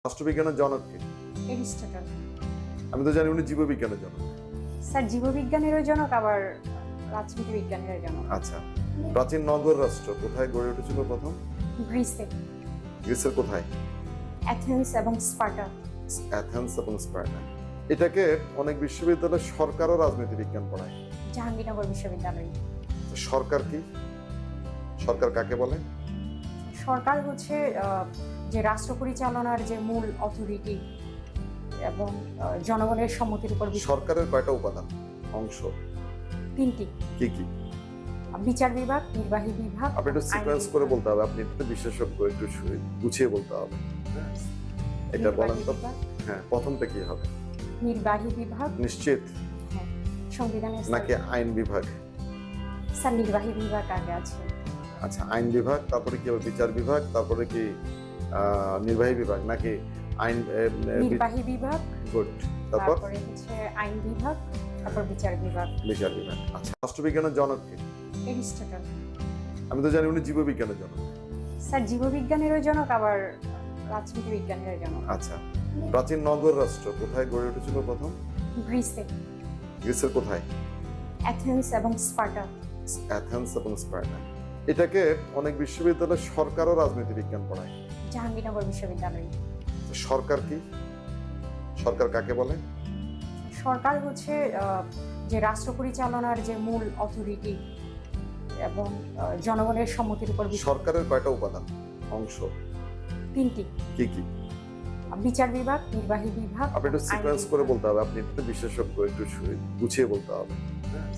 রাষ্ট্রবিজ্ঞানের জনক কে? এরিস্টটল। আমি তো জানি উনি জীববিজ্ঞানের জনক। স্যার জীববিজ্ঞানেরও জনক আবার রাজনীতি বিজ্ঞানেরও জনক। আচ্ছা, প্রাচীন নগর রাষ্ট্র কোথায় গড়ে উঠেছিল প্রথম? গ্রিসে। গ্রিসের কোথায়? অ্যাথেন্স এবং স্পার্টা। অ্যাথেন্স এবং স্পার্টা। এটাকে অনেক বিশ্ববিদ্যালয়ে সরকারও রাজনীতি বিজ্ঞান পড়ায়। জাহাঙ্গীরনগর বিশ্ববিদ্যালয়। সরকার কি? সরকার কাকে বলে? সরকার হচ্ছে যে রাষ্ট্র পরিচালনার যে মূল অথরিটি এবং জনগণের সম্মতির উপর সরকারের কয়টা উপাদান অংশ? তিনটি। কি কি? বিচার বিভাগ, নির্বাহী বিভাগ। আপনি একটু সিকোয়েন্স করে বলতে হবে, আপনি একটু বিশেষজ্ঞ, একটু গুছিয়ে বলতে হবে। হ্যাঁ, এটা বলেন তো। হ্যাঁ, প্রথমটা কি হবে? নির্বাহী বিভাগ। নিশ্চিত? হ্যাঁ, সংবিধানের নাকি আইন বিভাগ? স্যার নির্বাহী বিভাগ আগে আছে। আচ্ছা, আইন বিভাগ, তারপরে কি হবে? বিচার বিভাগ, তারপরে কি নির্বাহী বিভাগ নাকি আইন? নির্বাহী বিভাগ, গুড। তারপর তারপরে হচ্ছে আইন বিভাগ, তারপর বিচার বিভাগ। বিচার বিভাগ। আচ্ছা, রাষ্ট্রবিজ্ঞানের জনক কে? এরিস্টটল। আমি তো জানি উনি জীববিজ্ঞানের জনক। স্যার জীববিজ্ঞানেরও জনক আবার রাজনীতি বিজ্ঞানেরও জনক। আচ্ছা, প্রাচীন নগর রাষ্ট্র কোথায় গড়ে উঠেছিল প্রথম? গ্রিসে। গ্রিসের কোথায়? অ্যাথেন্স এবং স্পার্টা। অ্যাথেন্স এবং স্পার্টা। এটাকে অনেক বিশ্ববিদ্যালয়ে সরকারও রাজনীতি বিজ্ঞান পড়ায়। জাহাঙ্গীরনগর বিশ্ববিদ্যালয়। সরকার কি? সরকার কাকে বলে? সরকার হচ্ছে যে রাষ্ট্র পরিচালনার যে মূল অথরিটি এবং জনগণের সম্মতির উপর সরকারের কয়টা উপাদান অংশ? তিনটি। কি কি? বিচার বিভাগ, নির্বাহী বিভাগ। আপনি একটু সিকোয়েন্স করে বলতে হবে, আপনি একটু বিশেষজ্ঞ, একটু গুছিয়ে বলতে হবে। হ্যাঁ,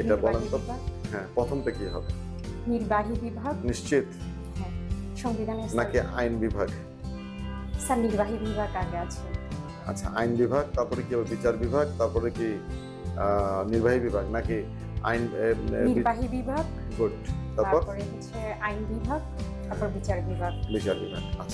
এটা বলেন তো। হ্যাঁ, প্রথমটা কি হবে? নির্বাহী বিভাগ। নিশ্চিত? হ্যাঁ, সংবিধানের নাকি আইন বিভাগ? স্যার নির্বাহী বিভাগ আগে আছে। আচ্ছা, আইন বিভাগ, তারপরে কি হবে? বিচার বিভাগ, তারপরে কি নির্বাহী বিভাগ নাকি আইন? নির্বাহী বিভাগ, গুড। তারপর তারপরে হচ্ছে আইন বিভাগ, তারপর বিচার বিভাগ। বিচার বিভাগ। আচ্ছা।